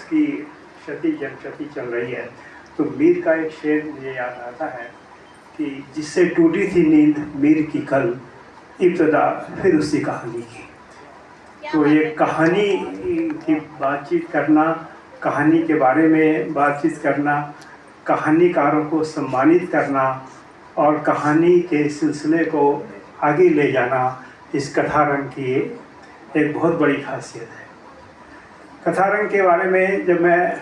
की क्षति जनक्षति चल रही है, तो मीर का एक शेर मुझे याद आता है कि जिससे टूटी थी नींद मीर की कल, इब्तदा फिर उसी कहानी की। तो ये कहानी की बातचीत करना, कहानी के बारे में बातचीत करना, कहानीकारों को सम्मानित करना और कहानी के सिलसिले को आगे ले जाना, इस कथा रंग की एक बहुत बड़ी खासियत है। कथा रंग के बारे में जब मैं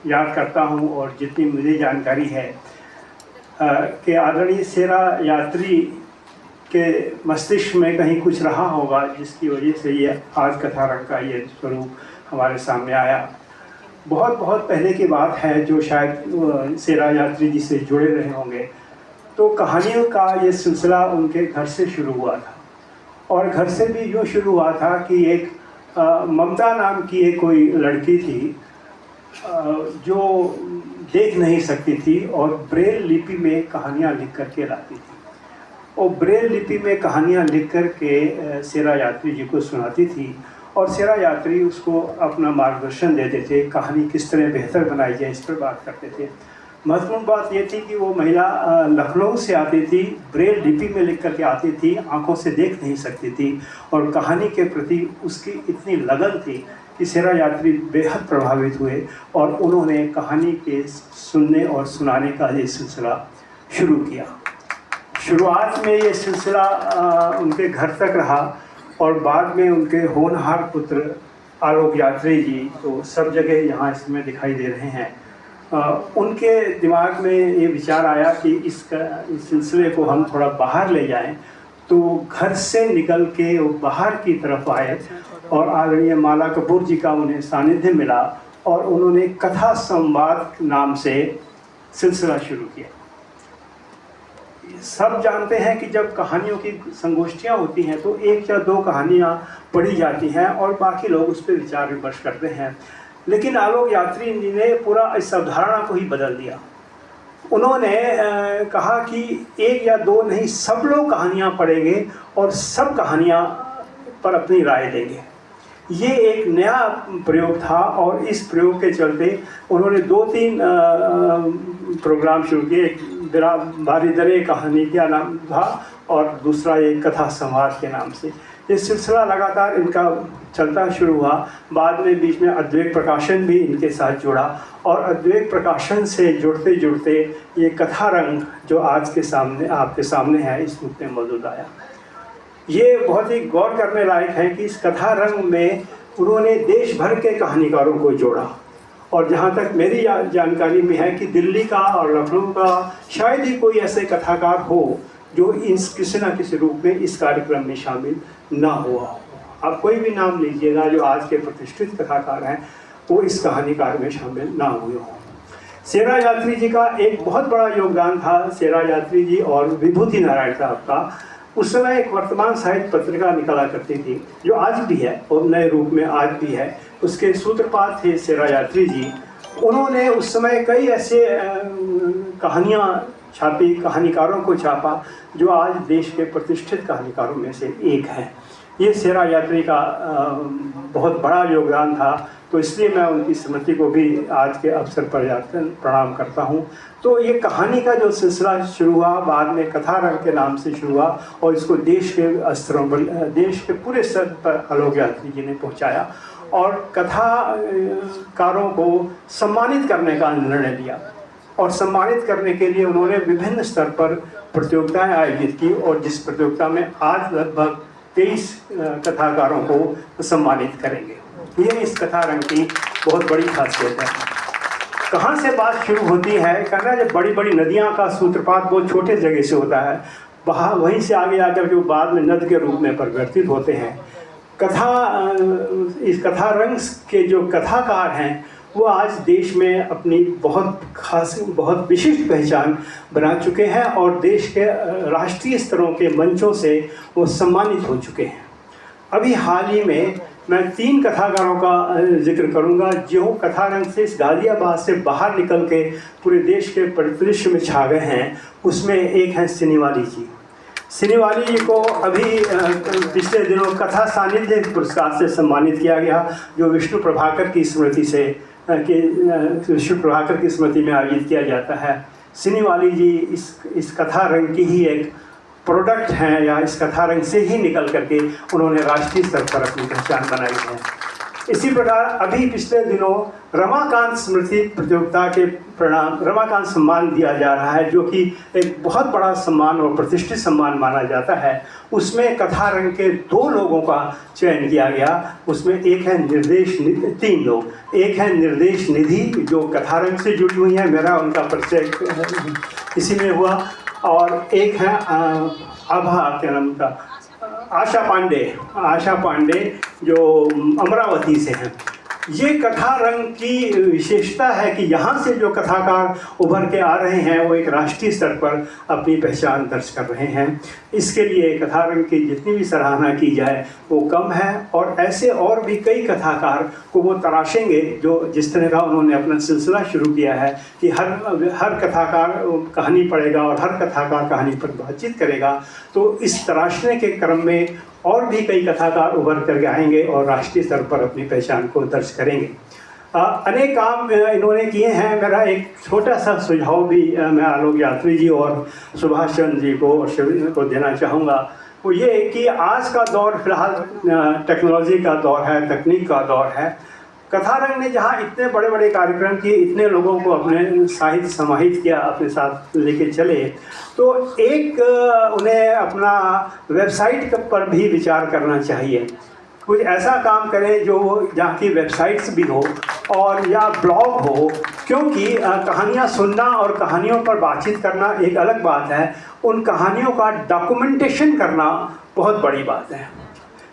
याद करता हूँ और जितनी मुझे जानकारी है कि आदरणीय सेरा यात्री के मस्तिष्क में कहीं कुछ रहा होगा जिसकी वजह से ये आज कथा रंग का ये स्वरूप हमारे सामने आया। बहुत बहुत पहले की बात है, जो शायद सेरा यात्री जी से जुड़े रहे होंगे, तो कहानियों का ये सिलसिला उनके घर से शुरू हुआ था। और घर से भी यूँ शुरू हुआ था कि एक ममता नाम की एक कोई लड़की थी जो देख नहीं सकती थी और ब्रेल लिपि में कहानियाँ लिख करके लाती थी। और ब्रेल लिपि में कहानियाँ लिख कर के सेरा यात्री जी को सुनाती थी और सेरा यात्री उसको अपना मार्गदर्शन देते थे, कहानी किस तरह बेहतर बनाई जाए इस पर बात करते थे। महत्वपूर्ण बात ये थी कि वो महिला लखनऊ से आती थी, ब्रेल लिपि में लिख करके आती थी, आंखों से देख नहीं सकती थी और कहानी के प्रति उसकी इतनी लगन थी कि सेरा यात्री बेहद प्रभावित हुए और उन्होंने कहानी के सुनने और सुनाने का ये सिलसिला शुरू किया। शुरुआत में ये सिलसिला उनके घर तक रहा और बाद में उनके होनहार पुत्र आलोक यात्री जी तो सब जगह यहाँ इसमें दिखाई दे रहे हैं। उनके दिमाग में ये विचार आया कि इस सिलसिले को हम थोड़ा बाहर ले जाएं, तो घर से निकल के वो बाहर की तरफ आए और आदरणीय माला कपूर जी का उन्हें सानिध्य मिला और उन्होंने कथा संवाद नाम से सिलसिला शुरू किया। सब जानते हैं कि जब कहानियों की संगोष्ठियाँ होती हैं तो एक या दो कहानियाँ पढ़ी जाती हैं और बाकी लोग उस पर विचार विमर्श करते हैं, लेकिन आलोक यात्री जी ने पूरा इस अवधारणा को ही बदल दिया। उन्होंने कहा कि एक या दो नहीं, सब लोग कहानियाँ पढ़ेंगे और सब कहानियाँ पर अपनी राय देंगे। ये एक नया प्रयोग था और इस प्रयोग के चलते उन्होंने 2-3 प्रोग्राम शुरू किए। एक बारीदरे कहानी का नाम था और दूसरा एक कथा संवाद के नाम से। ये सिलसिला लगातार इनका चलता शुरू हुआ। बाद में बीच में अद्वैत प्रकाशन भी इनके साथ जुड़ा और अद्वैत प्रकाशन से जुड़ते जुड़ते ये कथा रंग जो आज के सामने आपके सामने है इस रूप में मौजूद आया। ये बहुत ही गौर करने लायक है कि इस कथा रंग में उन्होंने देश भर के कहानीकारों को जोड़ा और जहाँ तक मेरी जानकारी में है कि दिल्ली का और लखनऊ का शायद ही कोई ऐसे कथाकार हो जो किसी न किसी रूप में इस कार्यक्रम में शामिल ना हुआ हो। आप कोई भी नाम लीजिएगा जो आज के प्रतिष्ठित कथाकार हैं, वो इस कहानीकार में शामिल ना हुए हों। सेरा यात्री जी का एक बहुत बड़ा योगदान था। सेरा यात्री जी और विभूति नारायण साहब का उस समय एक वर्तमान साहित्य पत्रिका निकला करती थी जो आज भी है और नए रूप में आज भी है। उसके सूत्रपात थे सेरा यात्री जी। उन्होंने उस समय कई ऐसे कहानियाँ छापी, कहानीकारों को छापा जो आज देश के प्रतिष्ठित कहानीकारों में से एक हैं। ये सेरा यात्री का बहुत बड़ा योगदान था, तो इसलिए मैं उनकी स्मृति को भी आज के अवसर पर जाकर प्रणाम करता हूँ। तो ये कहानी का जो सिलसिला शुरू हुआ, बाद में कथा रंग के नाम से शुरू हुआ और इसको देश के स्तरों पर, देश के पूरे स्तर पर आलोक यात्री जी ने पहुँचाया और कथाकारों को सम्मानित करने का निर्णय लिया। और सम्मानित करने के लिए उन्होंने विभिन्न स्तर पर प्रतियोगिताएं आयोजित की और जिस प्रतियोगिता में आज लगभग 23 कथाकारों को सम्मानित करेंगे। ये इस कथा रंग की बहुत बड़ी खासियत है। कहाँ से बात शुरू होती है? कहना जब बड़ी बड़ी नदियाँ का सूत्रपात बहुत छोटे जगह से होता है, वहाँ वहीं से आगे आकर के बाद में नद के रूप में परिवर्तित होते हैं। इस कथा रंग के जो कथाकार हैं वो आज देश में अपनी बहुत खास, बहुत विशिष्ट पहचान बना चुके हैं और देश के राष्ट्रीय स्तरों के मंचों से वो सम्मानित हो चुके हैं। अभी हाल ही में मैं 3 कथाकारों का जिक्र करूंगा जो कथा रंग से इस गाजियाबाद से बाहर निकल के पूरे देश के परिदृश्य में छा गए हैं। उसमें एक हैं सिनीवाली जी। सिनीवाली जी को अभी पिछले दिनों कथा सानिध्य पुरस्कार से सम्मानित किया गया, जो विष्णु प्रभाकर की स्मृति से के शिव प्रभाकर की स्मृति में आयोजित किया जाता है। सिनेवाली जी इस कथा रंग की ही एक प्रोडक्ट हैं, या इस कथा रंग से ही निकल करके उन्होंने राष्ट्रीय स्तर पर अपनी पहचान बनाई है। इसी प्रकार अभी पिछले दिनों रमाकांत स्मृति प्रतियोगिता के परिणाम रमाकांत सम्मान दिया जा रहा है, जो कि एक बहुत बड़ा सम्मान और प्रतिष्ठित सम्मान माना जाता है। उसमें कथा रंग के 2 लोगों का चयन किया गया। उसमें एक है निर्देश निधि, 3 लोग, एक है निर्देश निधि जो कथा रंग से जुड़ी हुई है, मेरा उनका परिचय इसी में हुआ, और एक है आभा, क्या नाम का, आशा पांडे जो अमरावती से हैं। ये कथा रंग की विशेषता है कि यहाँ से जो कथाकार उभर के आ रहे हैं वो एक राष्ट्रीय स्तर पर अपनी पहचान दर्ज कर रहे हैं। इसके लिए कथा रंग की जितनी भी सराहना की जाए वो कम है, और ऐसे और भी कई कथाकार को वो तराशेंगे जो जिस तरह का उन्होंने अपना सिलसिला शुरू किया है कि हर कथाकार कहानी पढ़ेगा और हर कथाकार कहानी पर बातचीत करेगा। तो इस तराशने के क्रम में और भी कई कथाकार उभर करके आएंगे और राष्ट्रीय स्तर पर अपनी पहचान को दर्ज करेंगे। अनेक काम इन्होंने किए हैं। मेरा एक छोटा सा सुझाव भी मैं आलोक यात्री जी और सुभाष चंद्र जी को और शिव को देना चाहूँगा। वो ये कि आज का दौर फिलहाल टेक्नोलॉजी का दौर है, तकनीक का दौर है। कथारंग ने जहाँ इतने बड़े बड़े कार्यक्रम किए, इतने लोगों को अपने साहित्य समाहित किया, अपने साथ लेके चले, तो एक उन्हें अपना वेबसाइट पर भी विचार करना चाहिए। कुछ ऐसा काम करें जो जहाँ की वेबसाइट्स भी हो और या ब्लॉग हो, क्योंकि कहानियाँ सुनना और कहानियों पर बातचीत करना एक अलग बात है, उन कहानियों का डॉक्यूमेंटेशन करना बहुत बड़ी बात है।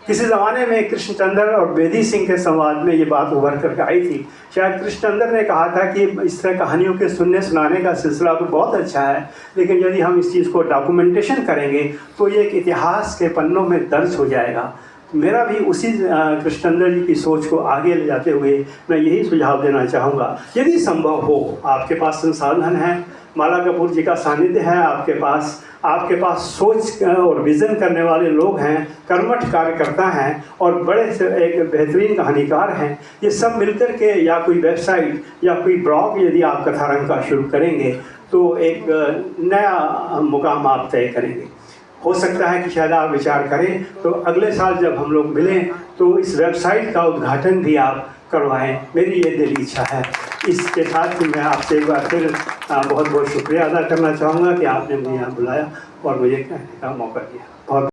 किसी ज़माने में कृष्णचंद्र और बेदी सिंह के संवाद में ये बात उभर करके आई थी। शायद कृष्णचंद्र ने कहा था कि इस तरह कहानियों के सुनने सुनाने का सिलसिला तो बहुत अच्छा है, लेकिन यदि हम इस चीज़ को डॉक्यूमेंटेशन करेंगे तो ये एक इतिहास के पन्नों में दर्ज हो जाएगा। मेरा भी उसी कृष्णचंद्र जी की सोच को आगे ले जाते हुए मैं यही सुझाव देना चाहूँगा, यदि संभव हो, आपके पास संसाधन है, माला कपूर जी का सानिध्य है आपके पास सोच और विज़न करने वाले लोग हैं, कर्मठ कार्यकर्ता हैं और बड़े से एक बेहतरीन कहानीकार हैं, ये सब मिलकर के या कोई वेबसाइट या कोई ब्लॉग यदि आप कथारंग का शुरू करेंगे तो एक नया मुकाम आप तय करेंगे। हो सकता है कि शायद आप विचार करें तो अगले साल जब हम लोग मिलें तो इस वेबसाइट का उद्घाटन भी आप करवाएं, मेरी ये दिली इच्छा है। इसके साथ ही मैं आपसे एक बार फिर बहुत बहुत शुक्रिया अदा करना चाहूँगा कि आपने मुझे यहाँ बुलाया और मुझे कहने का मौका दिया। बहुत